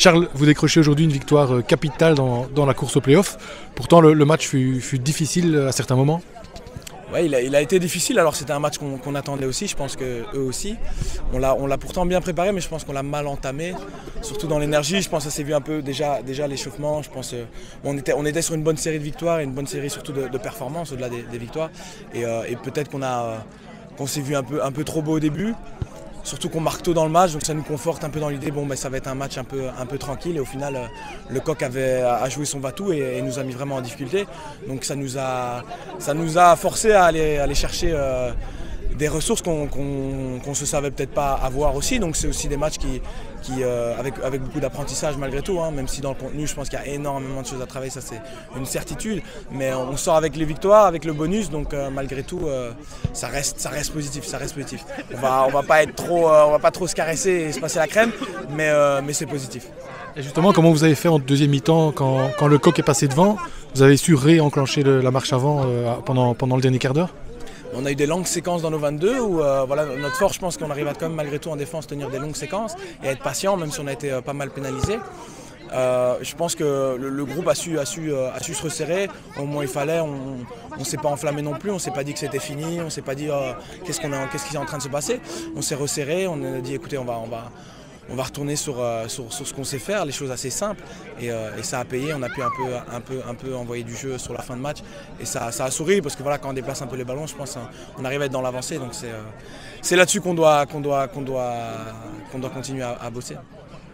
Charles, vous décrochez aujourd'hui une victoire capitale dans la course au play-off. Pourtant, le match fut difficile à certains moments. Ouais, il a été difficile, alors c'était un match qu'on attendait aussi, je pense qu'eux aussi. On l'a pourtant bien préparé, mais je pense qu'on l'a mal entamé, surtout dans l'énergie. Je pense que ça s'est vu un peu déjà l'échauffement. Je pense on était sur une bonne série de victoires et une bonne série surtout de performances au-delà des victoires. Et peut-être qu'on s'est vu un peu trop beau au début. Surtout qu'on marque tôt dans le match, donc ça nous conforte un peu dans l'idée, bon ça va être un match un peu tranquille, et au final le Coq a joué son va-tout et nous a mis vraiment en difficulté. Donc ça nous a forcé à aller chercher des ressources qu'on se savait peut-être pas avoir aussi. Donc c'est aussi des matchs avec beaucoup d'apprentissage malgré tout, hein, même si dans le contenu je pense qu'il y a énormément de choses à travailler, ça c'est une certitude. Mais on sort avec les victoires, avec le bonus, donc malgré tout ça reste positif, On va pas trop se caresser et se passer la crème, mais c'est positif. Et justement, comment vous avez fait en deuxième mi-temps quand le Coq est passé devant? Vous avez su réenclencher la marche avant pendant le dernier quart d'heure? On a eu des longues séquences dans nos 22 où voilà, notre force, je pense qu'on arrive à quand même malgré tout en défense tenir des longues séquences et à être patient même si on a été pas mal pénalisé. Je pense que le groupe a su se resserrer au moment où il fallait. On ne s'est pas enflammé non plus, on ne s'est pas dit que c'était fini, on ne s'est pas dit qu'est-ce qui est en train de se passer. On s'est resserré, on a dit écoutez on va retourner sur ce qu'on sait faire, les choses assez simples, et ça a payé. On a pu un peu envoyer du jeu sur la fin de match et ça a souri parce que voilà, quand on déplace un peu les ballons, je pense qu'on arrive à être dans l'avancée, donc c'est là-dessus qu'on doit continuer à bosser.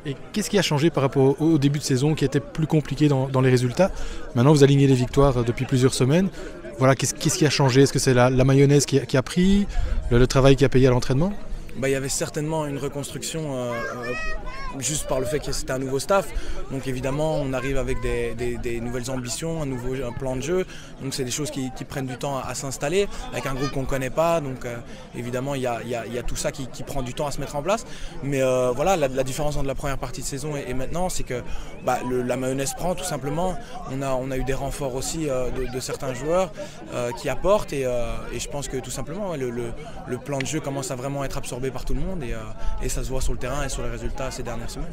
Et qu'est-ce qui a changé par rapport au début de saison qui était plus compliqué dans les résultats? Maintenant vous alignez les victoires depuis plusieurs semaines. Voilà, qu'est-ce qui a changé? Est-ce que c'est la mayonnaise qui a pris, le travail qui a payé à l'entraînement? Il y avait certainement une reconstruction juste par le fait que c'était un nouveau staff. Donc évidemment, on arrive avec des nouvelles ambitions, un plan de jeu. Donc c'est des choses qui prennent du temps à s'installer, avec un groupe qu'on ne connaît pas. Donc évidemment, il y a tout ça qui prend du temps à se mettre en place. Mais voilà, la différence entre la première partie de saison et maintenant, c'est que la mayonnaise prend tout simplement. On a eu des renforts aussi de certains joueurs qui apportent. Et je pense que tout simplement, le plan de jeu commence à vraiment être absorbé par tout le monde et ça se voit sur le terrain et sur les résultats ces dernières semaines.